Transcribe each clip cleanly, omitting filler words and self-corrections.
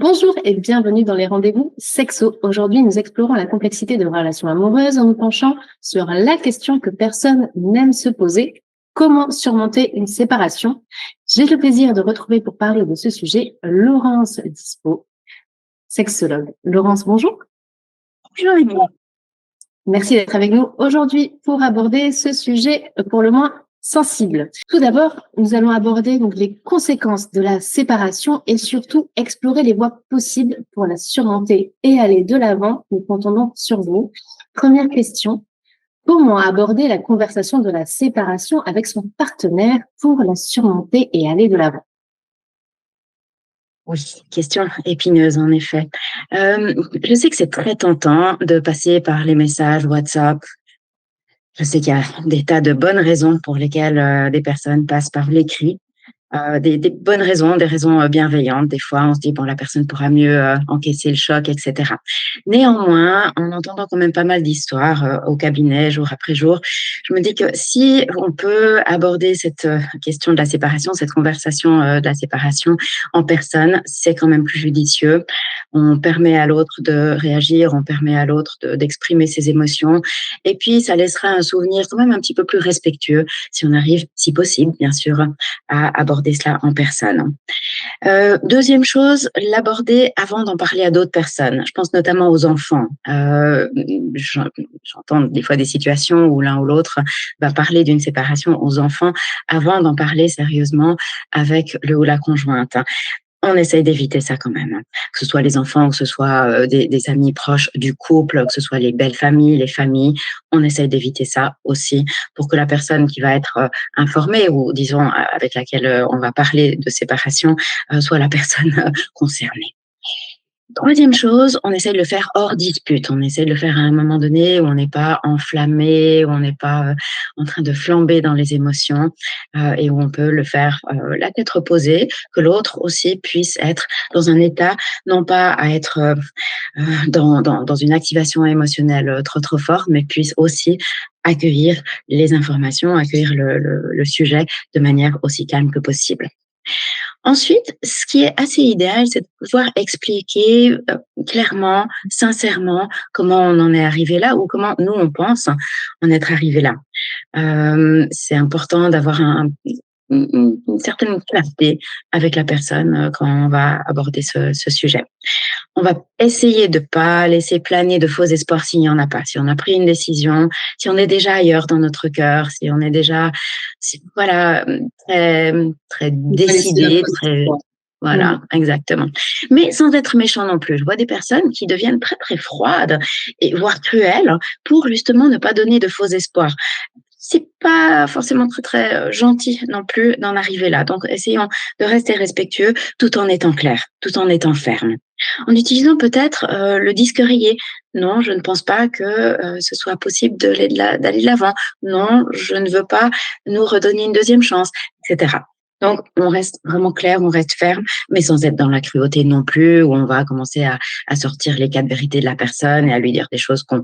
Bonjour et bienvenue dans les rendez-vous sexo. Aujourd'hui, nous explorons la complexité de relations amoureuses en nous penchant sur la question que personne n'aime se poser. Comment surmonter une séparation? J'ai le plaisir de retrouver pour parler de ce sujet Laurence Dispo, sexologue. Laurence, bonjour. Bonjour Émilie. Merci d'être avec nous aujourd'hui pour aborder ce sujet pour le moins sensible. Tout d'abord, nous allons aborder donc les conséquences de la séparation et surtout explorer les voies possibles pour la surmonter et aller de l'avant. Nous comptons donc sur vous. Première question, comment aborder la conversation de la séparation avec son partenaire pour la surmonter et aller de l'avant? Oui, question épineuse en effet. Je sais que c'est très tentant de passer par les messages WhatsApp. Je sais qu'il y a des tas de bonnes raisons pour lesquelles, des personnes passent par l'écrit. Des bonnes raisons, des raisons, bienveillantes. Des fois, on se dit: «Bon, la personne pourra mieux, encaisser le choc» et cetera. Néanmoins, en entendant quand même pas mal d'histoires, au cabinet jour après jour, je me dis que si on peut aborder cette, question de la séparation, cette conversation, de la séparation en personne, c'est quand même plus judicieux. On permet à l'autre de réagir, on permet à l'autre d'exprimer ses émotions et puis ça laissera un souvenir quand même un petit peu plus respectueux si on arrive, si possible bien sûr, à aborder cela en personne. 2e chose, l'aborder avant d'en parler à d'autres personnes. Je pense notamment aux enfants. J'entends des fois des situations où l'un ou l'autre va parler d'une séparation aux enfants avant d'en parler sérieusement avec le ou la conjointe. On essaye d'éviter ça quand même, que ce soit les enfants, que ce soit, des amis proches du couple, que ce soit les belles familles, les familles. On essaye d'éviter ça aussi pour que la personne qui va être, informée ou disons avec laquelle, on va parler de séparation, soit la personne, concernée. 3e chose, on essaye de le faire hors dispute. On essaye de le faire à un moment donné où on n'est pas enflammé, où on n'est pas, en train de flamber dans les émotions, et où on peut le faire, la tête reposée, que l'autre aussi puisse être dans un état, non pas à être, dans une activation émotionnelle, trop fort, mais puisse aussi accueillir les informations, accueillir le sujet de manière aussi calme que possible. Ensuite, ce qui est assez idéal, c'est de pouvoir expliquer, clairement, sincèrement, comment on en est arrivé là ou comment nous, on pense en être arrivé là. C'est important d'avoir une certaine clarté avec la personne, quand on va aborder ce sujet. On va essayer de pas laisser planer de faux espoirs s'il n'y en a pas. Si on a pris une décision, si on est déjà ailleurs dans notre cœur, si on est déjà, voilà, très, très Ne pas laisser décidé, l'imposture, très, quoi. Mmh. voilà, exactement. Mais sans être méchant non plus. Je vois des personnes qui deviennent très, très froides et voire cruelles pour justement ne pas donner de faux espoirs. C'est pas forcément très, très, gentil non plus d'en arriver là. Donc essayons de rester respectueux tout en étant clair, tout en étant ferme. En utilisant peut-être, le disque rayé. «Non, je ne pense pas que, ce soit possible d'aller de l'avant. Non, je ne veux pas nous redonner une 2e chance», et cetera. Donc on reste vraiment clair, on reste ferme, mais sans être dans la cruauté non plus, où on va commencer à sortir les 4 vérités de la personne et à lui dire des choses qu'on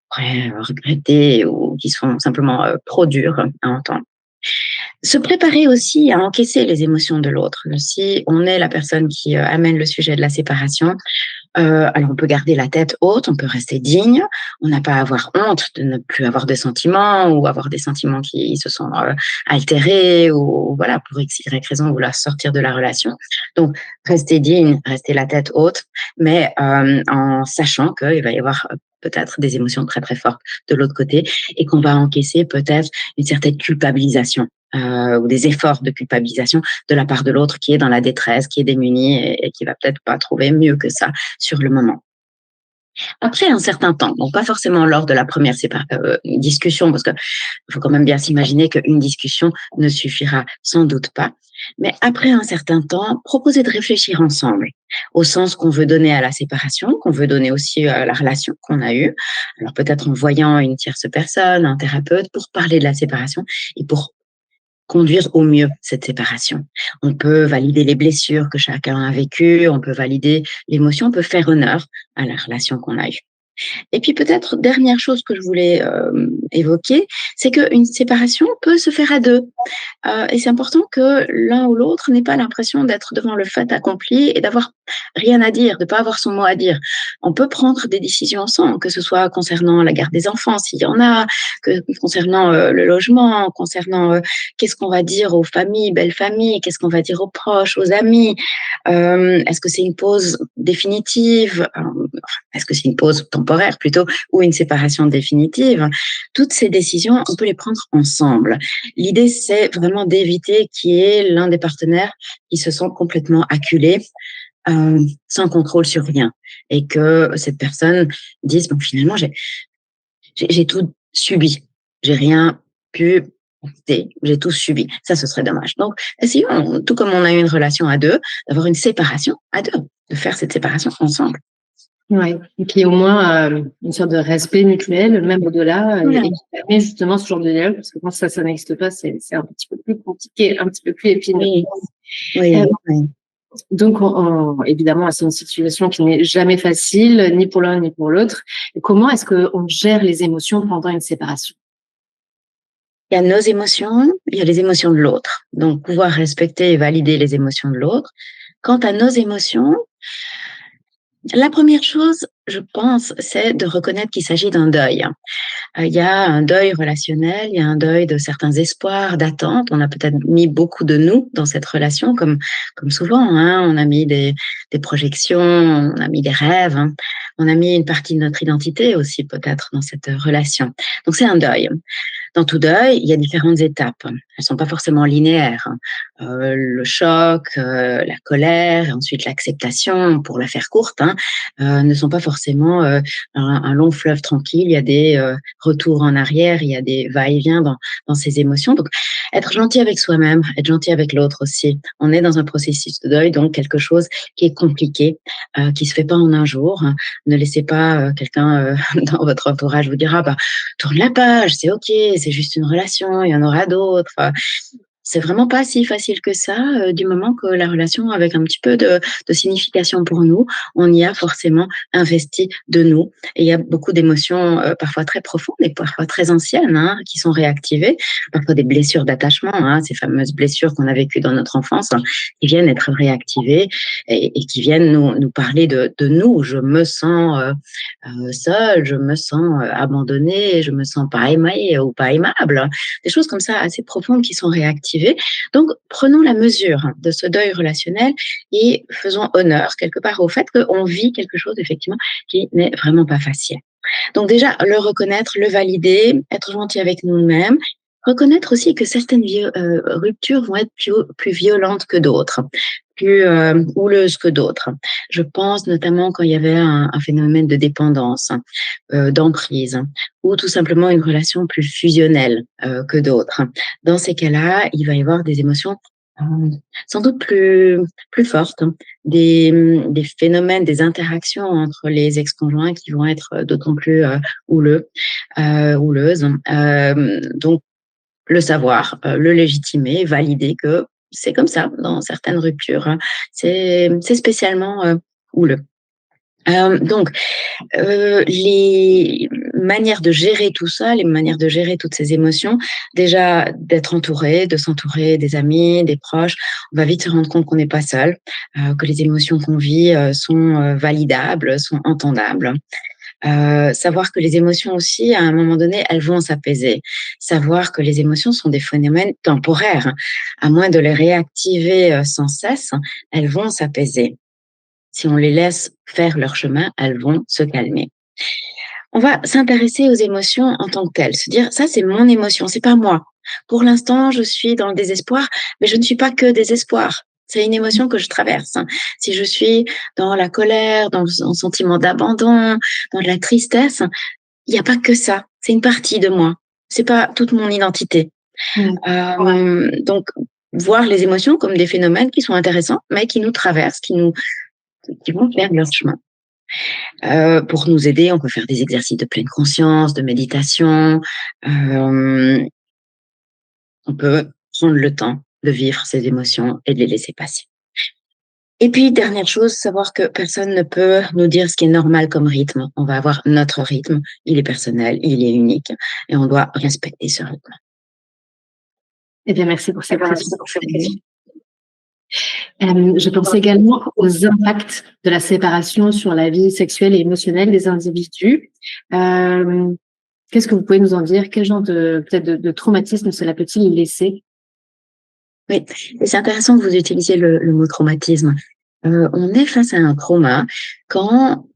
pourrait, regretter ou qui sont simplement, trop dures à entendre. Se préparer aussi à encaisser les émotions de l'autre. Si on est la personne qui, amène le sujet de la séparation, alors on peut garder la tête haute, on peut rester digne, on n'a pas à avoir honte de ne plus avoir de sentiments ou avoir des sentiments qui se sont, altérés ou voilà, pour X, Y raison, vouloir sortir de la relation. Donc rester digne, rester la tête haute, mais en sachant qu'il va y avoir, peut-être des émotions très, très fortes de l'autre côté et qu'on va encaisser peut-être une certaine culpabilisation, ou des efforts de culpabilisation de la part de l'autre qui est dans la détresse, qui est démuni et qui va peut-être pas trouver mieux que ça sur le moment. Après un certain temps, donc pas forcément lors de la première discussion, parce que faut quand même bien s'imaginer qu'une discussion ne suffira sans doute pas. Mais après un certain temps, proposer de réfléchir ensemble au sens qu'on veut donner à la séparation, qu'on veut donner aussi à la relation qu'on a eue. Alors peut-être en voyant une tierce personne, un thérapeute, pour parler de la séparation et pour conduire au mieux cette séparation. On peut valider les blessures que chacun a vécues, on peut valider l'émotion, on peut faire honneur à la relation qu'on a eue. Et puis peut-être dernière chose que je voulais évoquer, c'est qu'une séparation peut se faire à deux. Et c'est important que l'un ou l'autre n'ait pas l'impression d'être devant le fait accompli et d'avoir rien à dire, de pas avoir son mot à dire. On peut prendre des décisions ensemble, que ce soit concernant la garde des enfants, s'il y en a, que concernant le logement, concernant qu'est-ce qu'on va dire aux familles, belles familles, qu'est-ce qu'on va dire aux proches, aux amis. Est-ce que c'est une pause définitive? Est-ce que c'est une pause temporaire plutôt ou une séparation définitive? Toutes ces décisions, on peut les prendre ensemble. L'idée, c'est vraiment d'éviter qu'il y ait l'un des partenaires qui se sent complètement acculé, sans contrôle sur rien, et que cette personne dise bon finalement j'ai tout subi, j'ai rien pu éviter, j'ai tout subi. Ça, ce serait dommage. Donc, essayons, tout comme on a eu une relation à deux, d'avoir une séparation à deux, de faire cette séparation ensemble. Ouais, et puis au moins une sorte de respect mutuel, même au-delà, Voilà. et qui permet justement ce genre de dialogue, parce que quand ça n'existe pas, c'est un petit peu plus compliqué, un petit peu plus épineux. Oui, oui, Euh, oui. donc, évidemment, c'est une situation qui n'est jamais facile, ni pour l'un ni pour l'autre. Et comment est-ce qu'on gère les émotions pendant une séparation? Il y a nos émotions, il y a les émotions de l'autre. Donc, pouvoir respecter et valider les émotions de l'autre. Quant à nos émotions, la première chose, je pense, c'est de reconnaître qu'il s'agit d'un deuil. Il y a un deuil relationnel, il y a un deuil de certains espoirs, d'attentes. On a peut-être mis beaucoup de nous dans cette relation, comme souvent. Hein, on a mis des projections, on a mis des rêves, hein, on a mis une partie de notre identité aussi peut-être dans cette relation. Donc c'est un deuil. Dans tout deuil, il y a différentes étapes. Elles sont pas forcément linéaires. Le choc, la colère, et ensuite l'acceptation, pour la faire courte, hein, ne sont pas forcément un long fleuve tranquille. Il y a des retours en arrière, il y a des va-et-vient dans ces émotions. Donc, être gentil avec soi-même, être gentil avec l'autre aussi. On est dans un processus de deuil, donc quelque chose qui est compliqué, qui se fait pas en un jour. Ne laissez pas quelqu'un dans votre entourage vous dire ah bah tourne la page, c'est ok, c'est juste une relation, il y en aura d'autres. C'est vraiment pas si facile que ça, du moment que la relation avec un petit peu de signification pour nous, on y a forcément investi de nous. Et il y a beaucoup d'émotions, parfois très profondes et parfois très anciennes, hein, qui sont réactivées. Parfois des blessures d'attachement, hein, ces fameuses blessures qu'on a vécues dans notre enfance, hein, qui viennent être réactivées et qui viennent nous parler de nous. Je me sens seule, je me sens abandonnée, je me sens pas aimée ou pas aimable. Des choses comme ça assez profondes qui sont réactivées. Donc, prenons la mesure de ce deuil relationnel et faisons honneur quelque part au fait qu'on vit quelque chose effectivement qui n'est vraiment pas facile. Donc déjà, le reconnaître, le valider, être gentil avec nous-mêmes, reconnaître aussi que certaines ruptures vont être plus violentes que d'autres, plus houleuses que d'autres. Je pense notamment quand il y avait un phénomène de dépendance, d'emprise, ou tout simplement une relation plus fusionnelle que d'autres. Dans ces cas-là, il va y avoir des émotions sans doute plus fortes, des phénomènes, des interactions entre les ex-conjoints qui vont être d'autant plus houleuses. Donc, le savoir, le légitimer, valider que c'est comme ça dans certaines ruptures, hein. C'est spécialement houleux. Donc, les manières de gérer tout ça, les manières de gérer toutes ces émotions, déjà d'être entouré, de s'entourer des amis, des proches. On va vite se rendre compte qu'on n'est pas seul, que les émotions qu'on vit sont validables, sont entendables. Savoir que les émotions aussi, à un moment donné, elles vont s'apaiser. Savoir que les émotions sont des phénomènes temporaires. À moins de les réactiver sans cesse, elles vont s'apaiser. Si on les laisse faire leur chemin, elles vont se calmer. On va s'intéresser aux émotions en tant que telles, se dire ça c'est mon émotion, c'est pas moi. Pour l'instant, je suis dans le désespoir, mais je ne suis pas que désespoir. C'est une émotion que je traverse. Si je suis dans la colère, dans un sentiment d'abandon, dans la tristesse, il n'y a pas que ça. C'est une partie de moi. C'est pas toute mon identité. Mmh. Donc, voir les émotions comme des phénomènes qui sont intéressants, mais qui nous traversent, qui vont faire leur chemin. Pour nous aider, on peut faire des exercices de pleine conscience, de méditation. On peut prendre le temps de vivre ces émotions et de les laisser passer. Et puis, dernière chose, savoir que personne ne peut nous dire ce qui est normal comme rythme. On va avoir notre rythme, il est personnel, il est unique, et on doit respecter ce rythme. Eh bien, merci pour Et cette voilà, précision. c'est pour faire plaisir. Je pense également aux impacts de la séparation sur la vie sexuelle et émotionnelle des individus. Euh, Qu'est-ce que vous pouvez nous en dire? Quel genre peut-être de traumatisme cela peut-il laisser? Oui, et c'est intéressant que vous utilisiez le mot traumatisme. On est face à un trauma quand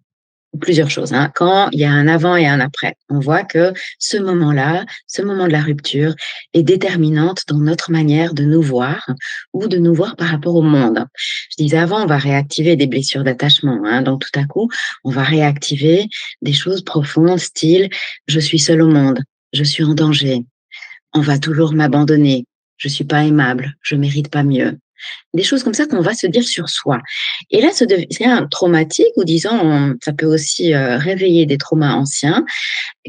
plusieurs choses, hein. Quand il y a un avant et un après, on voit que ce moment-là, ce moment de la rupture est déterminante dans notre manière de nous voir ou de nous voir par rapport au monde. Je disais avant, on va réactiver des blessures d'attachement, hein. Donc tout à coup, on va réactiver des choses profondes, style je suis seule au monde, je suis en danger, on va toujours m'abandonner, je suis pas aimable, je mérite pas mieux. Des choses comme ça qu'on va se dire sur soi. Et là, ça devient traumatique ou disons, ça peut aussi réveiller des traumas anciens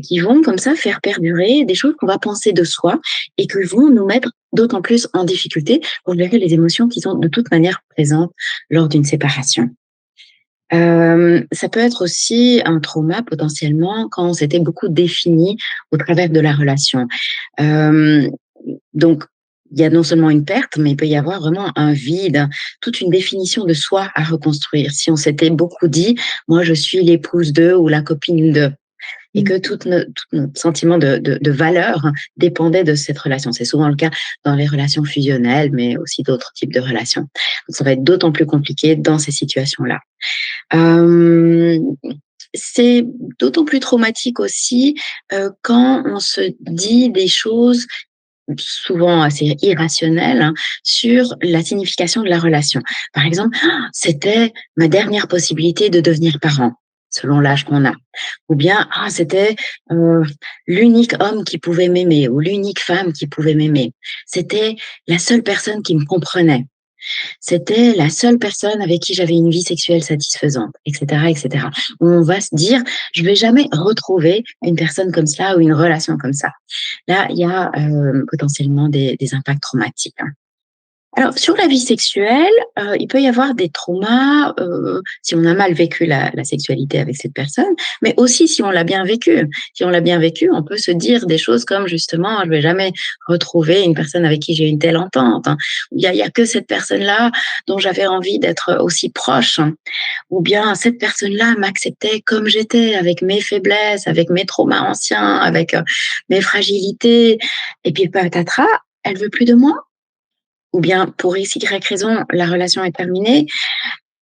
qui vont comme ça faire perdurer des choses qu'on va penser de soi et qui vont nous mettre d'autant plus en difficulté pour gérer les émotions qui sont de toute manière présentes lors d'une séparation. Ça peut être aussi un trauma potentiellement quand on s'était beaucoup défini au travers de la relation. Euh, donc, il y a non seulement une perte, mais il peut y avoir vraiment un vide, toute une définition de soi à reconstruire. Si on s'était beaucoup dit, moi je suis l'épouse de ou la copine de, et que tout notre sentiment de valeur dépendait de cette relation. C'est souvent le cas dans les relations fusionnelles, mais aussi d'autres types de relations. Donc, ça va être d'autant plus compliqué dans ces situations-là. Euh, c'est d'autant plus traumatique aussi quand on se dit des choses souvent assez irrationnelles hein, sur la signification de la relation. Par exemple, ah, c'était ma dernière possibilité de devenir parent selon l'âge qu'on a. Ou bien, ah, c'était l'unique homme qui pouvait m'aimer ou l'unique femme qui pouvait m'aimer. C'était la seule personne qui me comprenait. C'était la seule personne avec qui j'avais une vie sexuelle satisfaisante, etc., etc. On va se dire, je vais jamais retrouver une personne comme ça ou une relation comme ça. Là, il y a potentiellement des impacts traumatiques. Hein. Alors, sur la vie sexuelle, il peut y avoir des traumas si on a mal vécu la sexualité avec cette personne, mais aussi si on l'a bien vécu. Si on l'a bien vécu, on peut se dire des choses comme justement, je vais jamais retrouver une personne avec qui j'ai une telle entente. Hein. Il y a que cette personne-là dont j'avais envie d'être aussi proche. Hein. Ou bien cette personne-là m'acceptait comme j'étais, avec mes faiblesses, avec mes traumas anciens, avec mes fragilités. Et puis patatras, elle veut plus de moi ou bien pour X, Y raison, la relation est terminée,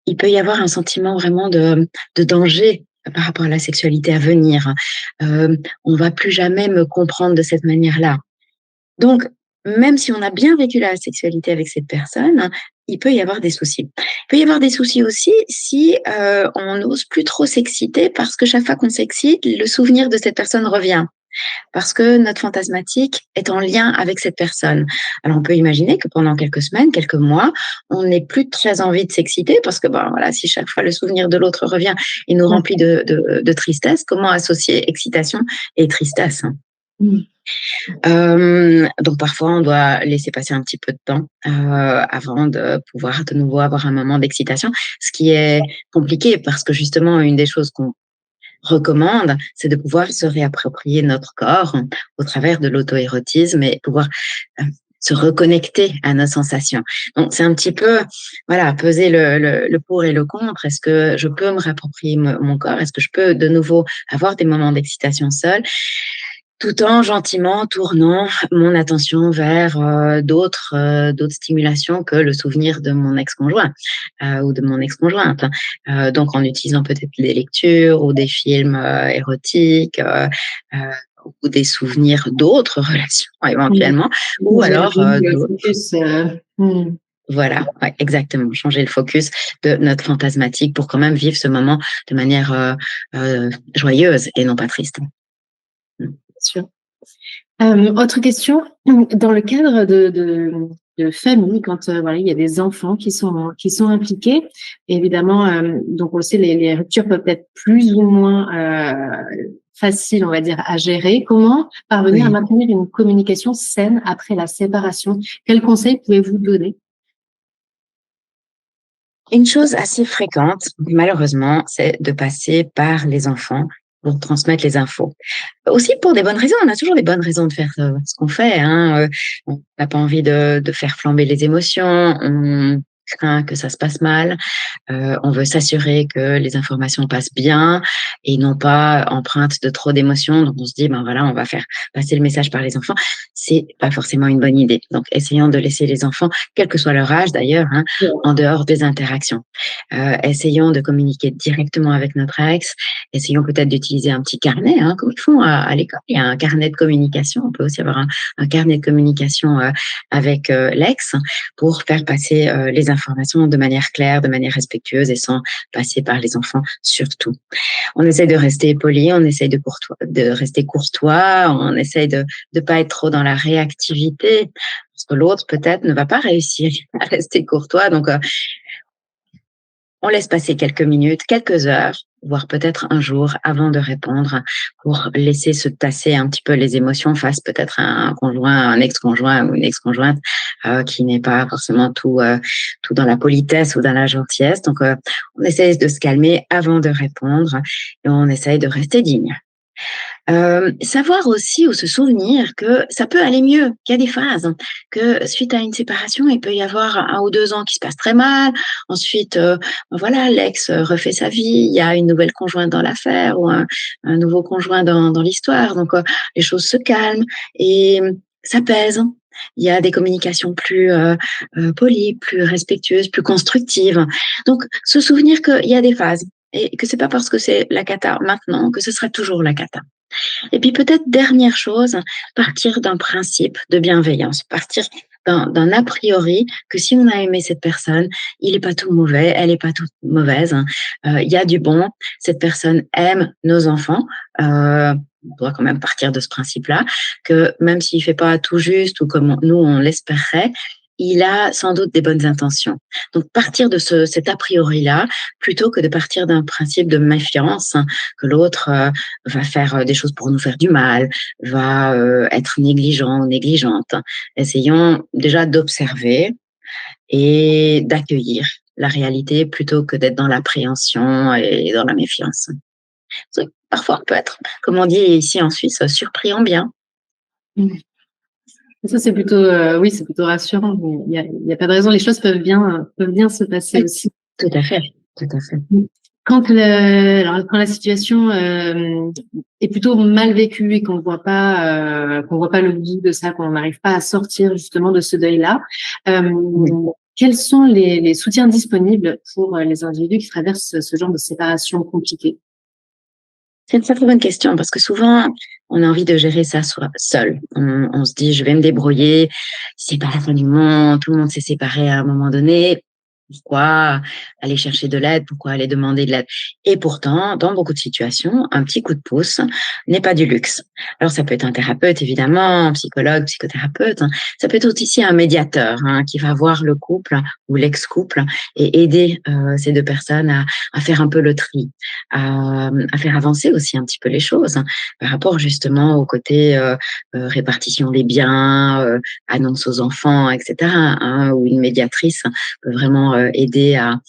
il peut y avoir un sentiment vraiment de danger par rapport à la sexualité à venir. On va plus jamais me comprendre de cette manière-là. Donc, même si on a bien vécu la sexualité avec cette personne, il peut y avoir des soucis. Il peut y avoir des soucis aussi si on n'ose plus trop s'exciter parce que chaque fois qu'on s'excite, le souvenir de cette personne revient parce que notre fantasmatique est en lien avec cette personne. Alors, on peut imaginer que pendant quelques semaines, quelques mois, on n'ait plus très envie de s'exciter parce que, ben, voilà, si chaque fois le souvenir de l'autre revient et nous remplit de tristesse, comment associer excitation et tristesse? Mmh. Donc parfois, on doit laisser passer un petit peu de temps avant de pouvoir de nouveau avoir un moment d'excitation, ce qui est compliqué parce que justement, une des choses qu'on recommande, c'est de pouvoir se réapproprier notre corps au travers de l'auto-érotisme et pouvoir se reconnecter à nos sensations. Donc, c'est un petit peu, voilà, peser le pour et le contre. Est-ce que je peux me réapproprier mon corps? Est-ce que je peux de nouveau avoir des moments d'excitation seule? Tout en gentiment tournant mon attention vers d'autres stimulations que le souvenir de mon ex-conjoint ou de mon ex-conjointe. Donc en utilisant peut-être des lectures ou des films érotiques euh, ou des souvenirs d'autres relations éventuellement, ou alors d'autres. Focus, Voilà, ouais, exactement. Changer le focus de notre fantasmatique pour quand même vivre ce moment de manière joyeuse et non pas triste. sûr. Autre question, dans le cadre de famille, quand voilà, il y a des enfants qui sont impliqués, évidemment, donc on le sait, les ruptures peuvent être plus ou moins faciles, on va dire, à gérer. Comment parvenir à Oui. maintenir une communication saine après la séparation? Quels conseils pouvez-vous donner? Une chose assez fréquente, malheureusement, c'est de passer par les enfants pour transmettre les infos. Aussi pour des bonnes raisons, on a toujours des bonnes raisons de faire ce qu'on fait. Hein. On n'a pas envie de faire flamber les émotions, on craint que ça se passe mal, on veut s'assurer que les informations passent bien et non pas empreintes de trop d'émotions. Donc on se dit, ben voilà, on va faire passer le message par les enfants. C'est pas forcément une bonne idée. Donc essayons de laisser les enfants, quel que soit leur âge d'ailleurs, hein, en dehors des interactions. Essayons de communiquer directement avec notre ex. Essayons peut-être d'utiliser un petit carnet, hein, comme ils font à l'école. Il y a un carnet de communication. On peut aussi avoir un carnet de communication avec l'ex pour faire passer les informations de manière claire, de manière respectueuse et sans passer par les enfants surtout. On essaie de rester poli, on essaie de rester courtois, on essaie de ne pas être trop dans la réactivité parce que l'autre peut-être ne va pas réussir à rester courtois. Donc on laisse passer quelques minutes, quelques heures, voire peut-être un jour avant de répondre pour laisser se tasser un petit peu les émotions face peut-être à un conjoint, un ex-conjoint ou une ex-conjointe qui n'est pas forcément tout dans la politesse ou dans la gentillesse. Donc, on essaie de se calmer avant de répondre et on essaye de rester digne. Savoir aussi ou se souvenir que ça peut aller mieux, qu'il y a des phases, que suite à une séparation, il peut y avoir 1 ou 2 ans qui se passent très mal. Ensuite, voilà, l'ex refait sa vie, il y a une nouvelle conjointe dans l'affaire ou un nouveau conjoint dans l'histoire. Donc, les choses se calment et ça pèse. Il y a des communications plus polies, plus respectueuses, plus constructives. Donc, se souvenir qu'il y a des phases et que c'est pas parce que c'est la cata maintenant que ce sera toujours la cata. Et puis peut-être dernière chose, partir d'un principe de bienveillance, partir d'un a priori que si on a aimé cette personne, il n'est pas tout mauvais, elle n'est pas toute mauvaise. Il y a du bon, cette personne aime nos enfants. On doit quand même partir de ce principe-là, que même s'il fait pas tout juste ou comme nous on l'espérerait, il a sans doute des bonnes intentions. Donc partir de cet a priori-là, plutôt que de partir d'un principe de méfiance, hein, que l'autre va faire des choses pour nous faire du mal, va être négligent ou négligente. Essayons déjà d'observer et d'accueillir la réalité plutôt que d'être dans l'appréhension et dans la méfiance. Parfois, on peut être, comme on dit ici en Suisse, surpris en bien. Ça, c'est plutôt, oui, c'est plutôt rassurant. Il y a pas de raison. Les choses peuvent bien se passer Oui, aussi. tout à fait, tout à fait. Quand la situation est plutôt mal vécue et qu'on voit pas le bout de ça, qu'on n'arrive pas à sortir justement de ce deuil-là, quels sont les soutiens disponibles pour les individus qui traversent ce genre de séparation compliquée? C'est une très bonne question parce que souvent, on a envie de gérer ça seul. On se dit, je vais me débrouiller, c'est pas la fin du monde, tout le monde s'est séparé à un moment donné. Pourquoi aller chercher de l'aide? Pourquoi aller demander de l'aide? Et pourtant, dans beaucoup de situations, un petit coup de pouce n'est pas du luxe. Alors, ça peut être un thérapeute, évidemment, un psychologue, psychothérapeute. Hein. Ça peut être aussi un médiateur hein, qui va voir le couple ou l'ex-couple et aider ces deux personnes à faire un peu le tri, à faire avancer aussi un petit peu les choses hein, par rapport justement au côté répartition des biens, annonce aux enfants, etc. Hein, où une médiatrice peut vraiment aider à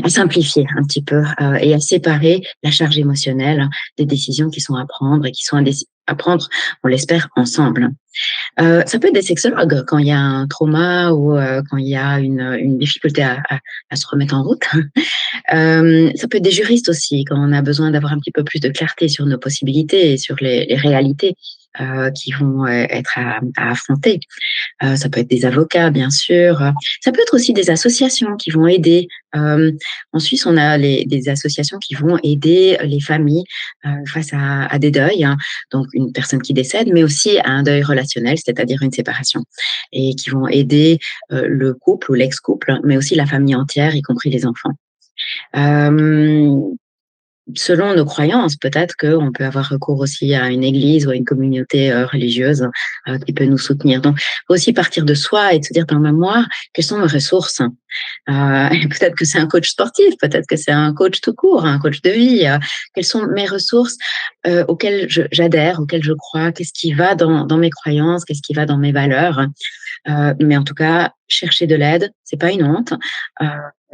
simplifier un petit peu et à séparer la charge émotionnelle des décisions qui sont à prendre et qui sont à prendre, on l'espère, ensemble. Ça peut être des sexologues quand il y a un trauma ou quand il y a une difficulté à se remettre en route. Ça peut être des juristes aussi quand on a besoin d'avoir un petit peu plus de clarté sur nos possibilités et sur les réalités qui vont être à affronter. Ça peut être des avocats, bien sûr. Ça peut être aussi des associations qui vont aider. En Suisse, on a des associations qui vont aider les familles face à des deuils. Hein. Donc, une personne qui décède, mais aussi à un deuil relationnel, c'est-à-dire une séparation. Et qui vont aider le couple ou l'ex-couple, mais aussi la famille entière, y compris les enfants. Selon nos croyances, peut-être qu'on peut avoir recours aussi à une église ou à une communauté religieuse qui peut nous soutenir. Donc, faut aussi partir de soi et de se dire dans ma mémoire, quelles sont mes ressources peut-être que c'est un coach sportif, peut-être que c'est un coach tout court, un coach de vie. Quelles sont mes ressources auxquelles j'adhère, auxquelles je crois, qu'est-ce qui va dans mes croyances, qu'est-ce qui va dans mes valeurs Mais en tout cas, chercher de l'aide, c'est pas une honte.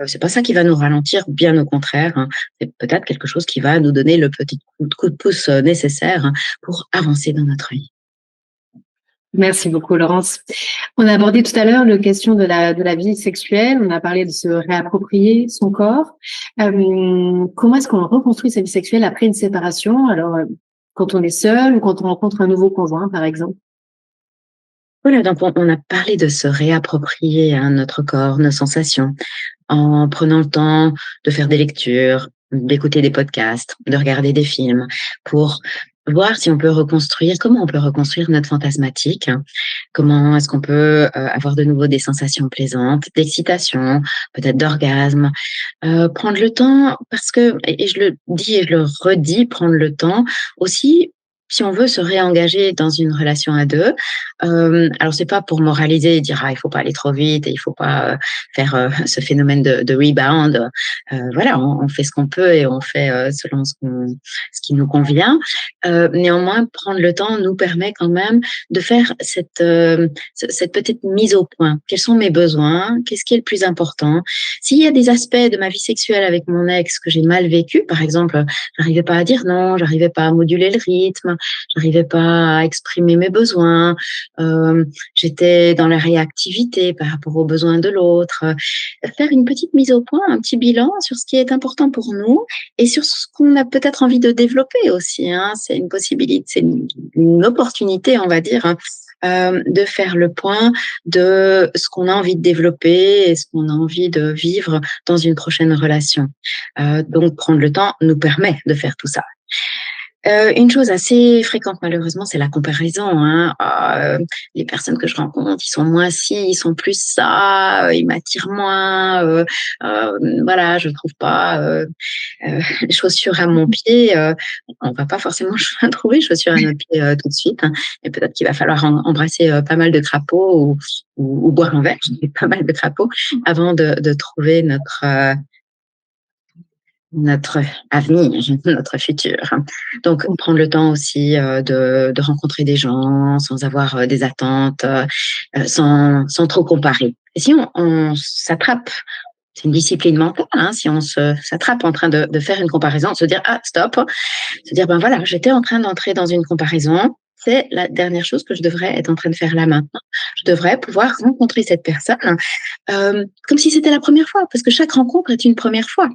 C'est pas ça qui va nous ralentir, bien au contraire, hein. C'est peut-être quelque chose qui va nous donner le petit coup de pouce nécessaire, hein, pour avancer dans notre vie. Merci beaucoup, Laurence. On a abordé tout à l'heure la question de la vie sexuelle. On a parlé de se réapproprier son corps. Comment est-ce qu'on reconstruit sa vie sexuelle après une séparation? Alors, quand on est seul ou quand on rencontre un nouveau conjoint, par exemple. Voilà, donc on a parlé de se réapproprier, hein, notre corps, nos sensations, en prenant le temps de faire des lectures, d'écouter des podcasts, de regarder des films, pour voir si on peut reconstruire, comment on peut reconstruire notre fantasmatique, hein. Comment est-ce qu'on peut avoir de nouveau des sensations plaisantes, d'excitation, peut-être d'orgasme. Prendre le temps, parce que, et je le dis et je le redis, prendre le temps aussi, si on veut se réengager dans une relation à deux. Alors c'est pas pour moraliser et dire ah il faut pas aller trop vite et il faut pas faire ce phénomène de rebound. Voilà, on fait ce qu'on peut et on fait selon ce qui nous convient. Néanmoins, prendre le temps nous permet quand même de faire cette petite mise au point. Quels sont mes besoins? Qu'est-ce qui est le plus important? S'il y a des aspects de ma vie sexuelle avec mon ex que j'ai mal vécu, par exemple, j'arrivais pas à dire non, j'arrivais pas à moduler le rythme, j'arrivais pas à exprimer mes besoins, j'étais dans la réactivité par rapport aux besoins de l'autre. Faire une petite mise au point, un petit bilan sur ce qui est important pour nous et sur ce qu'on a peut-être envie de développer aussi, hein. C'est une possibilité, c'est une opportunité, on va dire, hein, de faire le point de ce qu'on a envie de développer et ce qu'on a envie de vivre dans une prochaine relation. Donc, prendre le temps nous permet de faire tout ça. Une chose assez fréquente malheureusement, c'est la comparaison, hein. Les personnes que je rencontre, ils sont moins ci, ils sont plus ça, ils m'attirent moins, voilà, je trouve pas, chaussures à mon pied, on va pas forcément trouver chaussures à notre pied, tout de suite, hein, et peut-être qu'il va falloir embrasser, pas mal de crapauds ou boire un verre, pas mal de crapauds avant de trouver notre avenir, notre futur. Donc, prendre le temps aussi de rencontrer des gens sans avoir des attentes, sans trop comparer. Et si on s'attrape, c'est une discipline mentale, hein, si on s'attrape en train de faire une comparaison, se dire ah stop, se dire ben voilà, j'étais en train d'entrer dans une comparaison. C'est la dernière chose que je devrais être en train de faire là maintenant. Je devrais pouvoir rencontrer cette personne comme si c'était la première fois, parce que chaque rencontre est une première fois.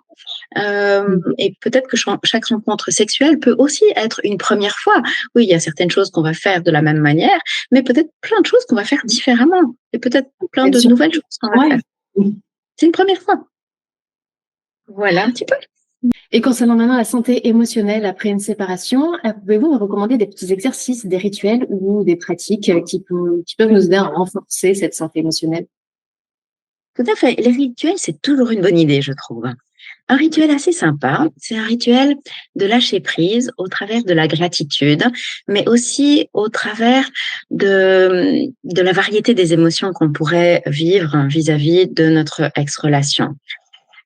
Et peut-être que chaque rencontre sexuelle peut aussi être une première fois. Oui, il y a certaines choses qu'on va faire de la même manière, mais peut-être plein de choses qu'on va faire différemment. Et peut-être plein de nouvelles choses qu'on va faire. C'est une première fois. Voilà un petit peu. Et concernant maintenant la santé émotionnelle après une séparation, pouvez-vous me recommander des petits exercices, des rituels ou des pratiques qui peuvent nous aider à renforcer cette santé émotionnelle? Tout à fait. Les rituels, c'est toujours une bonne idée, je trouve. Un rituel assez sympa, c'est un rituel de lâcher prise au travers de la gratitude, mais aussi au travers de la variété des émotions qu'on pourrait vivre vis-à-vis de notre ex-relation.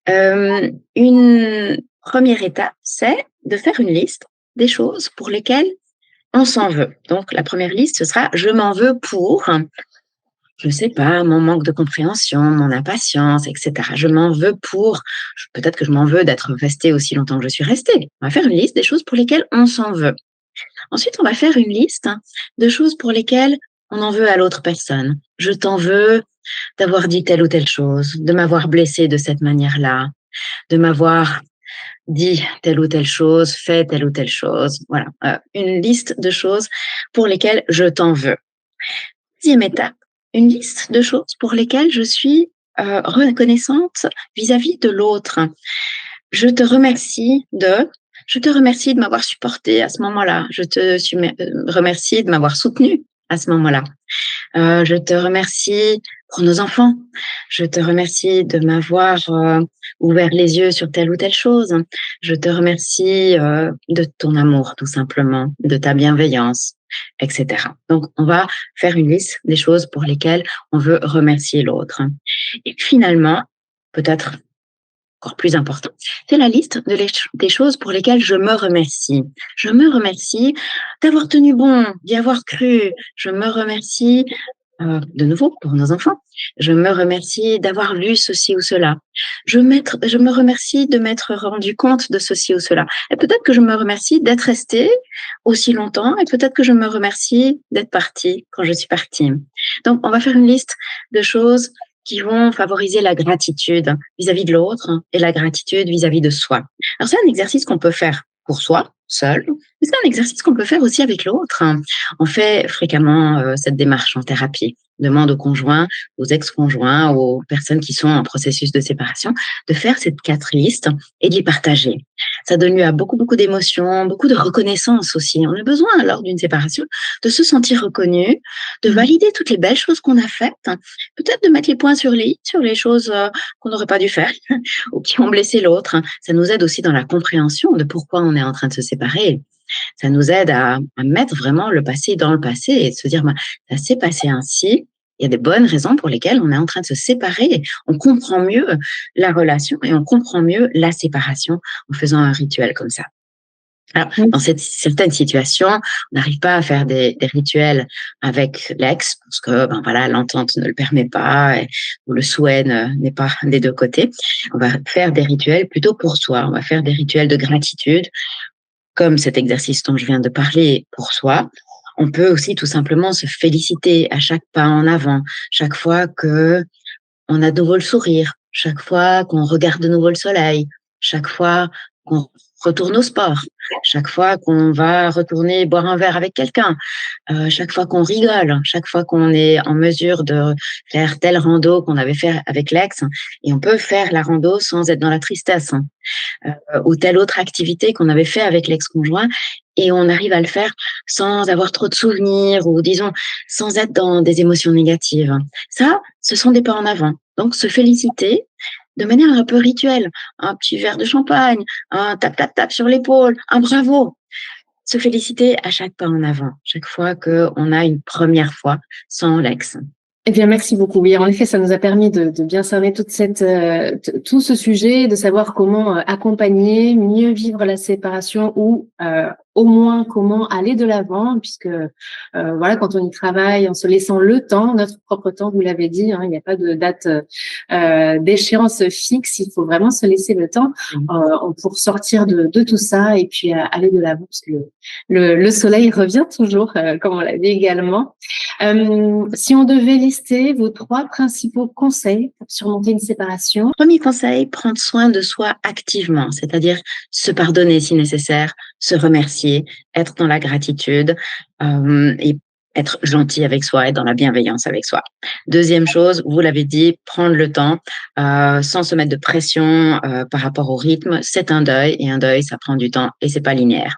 Une première étape, c'est de faire une liste des choses pour lesquelles on s'en veut. Donc, la première liste, ce sera « je m'en veux pour », je sais pas, mon manque de compréhension, mon impatience, etc. Je m'en veux peut-être que je m'en veux d'être restée aussi longtemps que je suis restée. On va faire une liste des choses pour lesquelles on s'en veut. Ensuite, on va faire une liste de choses pour lesquelles on en veut à l'autre personne. Je t'en veux d'avoir dit telle ou telle chose, de m'avoir blessée de cette manière-là, de m'avoir dit telle ou telle chose, fait telle ou telle chose. Voilà, une liste de choses pour lesquelles je t'en veux. Deuxième étape, une liste de choses pour lesquelles je suis reconnaissante vis-à-vis de l'autre. Je te remercie de m'avoir supporté à ce moment-là. Je te remercie de m'avoir soutenu à ce moment-là. Je te remercie pour nos enfants. Je te remercie de m'avoir ouvert les yeux sur telle ou telle chose. Je te remercie de ton amour, tout simplement, de ta bienveillance, etc. Donc, on va faire une liste des choses pour lesquelles on veut remercier l'autre. Et finalement, peut-être encore plus important, c'est la liste des choses pour lesquelles je me remercie. Je me remercie d'avoir tenu bon, d'y avoir cru. Je me remercie de nouveau, pour nos enfants, je me remercie d'avoir lu ceci ou cela. Je me remercie de m'être rendu compte de ceci ou cela. Et peut-être que je me remercie d'être restée aussi longtemps et peut-être que je me remercie d'être partie quand je suis partie. Donc, on va faire une liste de choses qui vont favoriser la gratitude vis-à-vis de l'autre et la gratitude vis-à-vis de soi. Alors, c'est un exercice qu'on peut faire pour soi, seul, mais c'est un exercice qu'on peut faire aussi avec l'autre. On fait fréquemment cette démarche en thérapie. On demande aux conjoints, aux ex-conjoints, aux personnes qui sont en processus de séparation, de faire ces 4 listes et de les partager. Ça donne lieu à beaucoup, beaucoup d'émotions, beaucoup de reconnaissance aussi. On a besoin, lors d'une séparation, de se sentir reconnu, de valider toutes les belles choses qu'on a faites, peut-être de mettre les points sur les i sur les choses qu'on n'aurait pas dû faire ou qui ont blessé l'autre. Ça nous aide aussi dans la compréhension de pourquoi on est en train de se séparer. Ça nous aide à mettre vraiment le passé dans le passé et de se dire, ça s'est passé ainsi. Il y a des bonnes raisons pour lesquelles on est en train de se séparer. On comprend mieux la relation et on comprend mieux la séparation en faisant un rituel comme ça. Alors, dans certaines situations, on n'arrive pas à faire des rituels avec l'ex parce que, voilà, l'entente ne le permet pas ou le souhait n'est pas des deux côtés. On va faire des rituels plutôt pour soi. On va faire des rituels de gratitude, comme cet exercice dont je viens de parler pour soi. On peut aussi tout simplement se féliciter à chaque pas en avant, chaque fois que on a de nouveau le sourire, chaque fois qu'on regarde de nouveau le soleil, chaque fois qu'on retourne au sport, chaque fois qu'on va retourner boire un verre avec quelqu'un, chaque fois qu'on rigole, chaque fois qu'on est en mesure de faire telle rando qu'on avait fait avec l'ex, et on peut faire la rando sans être dans la tristesse, ou telle autre activité qu'on avait fait avec l'ex-conjoint, et on arrive à le faire sans avoir trop de souvenirs ou disons sans être dans des émotions négatives. Ça, ce sont des pas en avant. Donc, se féliciter de manière un peu rituelle. Un petit verre de champagne, un tap sur l'épaule, un bravo. Se féliciter à chaque pas en avant, chaque fois qu'on a une première fois sans l'ex. Eh bien, merci beaucoup. Oui, en effet, ça nous a permis de bien cerner tout ce sujet, de savoir comment accompagner, mieux vivre la séparation ou au moins comment aller de l'avant, puisque voilà, quand on y travaille, en se laissant le temps, notre propre temps, vous l'avez dit, il n'y a pas de date d'échéance fixe. Il faut vraiment se laisser le temps pour sortir de tout ça et puis aller de l'avant, parce que le soleil revient toujours, comme on l'a dit également. Si on devait lister vos 3 principaux conseils pour surmonter une séparation. Premier conseil, prendre soin de soi activement, c'est-à-dire se pardonner si nécessaire, se remercier, être dans la gratitude et être gentil avec soi, être dans la bienveillance avec soi. Deuxième chose, vous l'avez dit, prendre le temps sans se mettre de pression par rapport au rythme. C'est un deuil et un deuil, ça prend du temps et c'est pas linéaire.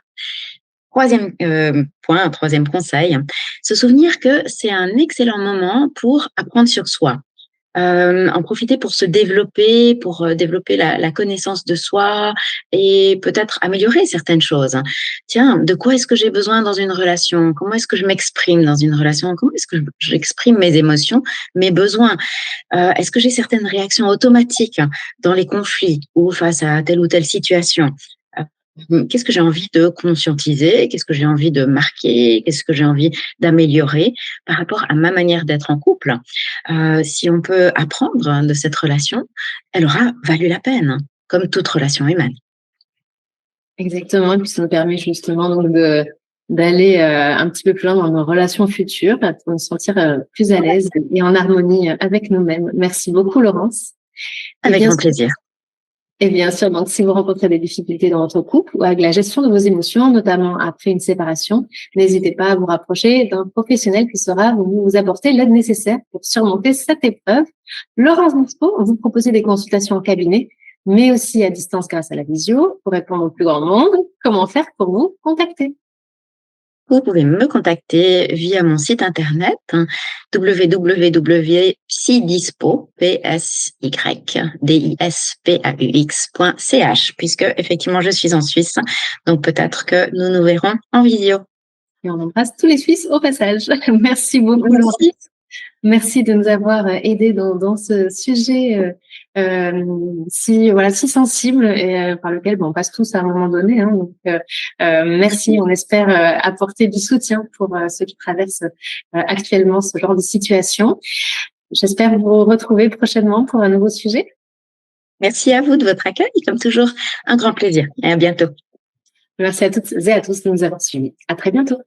Troisième point, troisième conseil, se souvenir que c'est un excellent moment pour apprendre sur soi. En profiter pour se développer, pour développer la connaissance de soi et peut-être améliorer certaines choses. Tiens, de quoi est-ce que j'ai besoin dans une relation? Comment est-ce que je m'exprime dans une relation? Comment est-ce que j'exprime mes émotions, mes besoins? Est-ce que j'ai certaines réactions automatiques dans les conflits ou face à telle ou telle situation? Qu'est-ce que j'ai envie de conscientiser? Qu'est-ce que j'ai envie de marquer? Qu'est-ce que j'ai envie d'améliorer par rapport à ma manière d'être en couple? Si on peut apprendre de cette relation, elle aura valu la peine, comme toute relation humaine. Exactement, et puis ça nous permet justement donc d'aller un petit peu plus loin dans nos relations futures pour nous sentir plus à l'aise et en harmonie avec nous-mêmes. Merci beaucoup, Laurence. Avec grand plaisir. Et bien sûr, donc si vous rencontrez des difficultés dans votre couple ou avec la gestion de vos émotions, notamment après une séparation, n'hésitez pas à vous rapprocher d'un professionnel qui saura vous apporter l'aide nécessaire pour surmonter cette épreuve. Laurence Dispo, vous proposez des consultations en cabinet, mais aussi à distance grâce à la visio pour répondre au plus grand nombre. Comment faire pour vous contacter? Vous pouvez me contacter via mon site internet www.psydispo.ch puisque effectivement je suis en Suisse, donc peut-être que nous nous verrons en visio. Et on embrasse tous les Suisses au passage. Merci beaucoup, Laurence. Merci de nous avoir aidés dans ce sujet si sensible et par lequel on passe tous à un moment donné. Hein, donc, merci. On espère apporter du soutien pour ceux qui traversent actuellement ce genre de situation. J'espère vous retrouver prochainement pour un nouveau sujet. Merci à vous de votre accueil, comme toujours, un grand plaisir et à bientôt. Merci à toutes et à tous de nous avoir suivis. À très bientôt.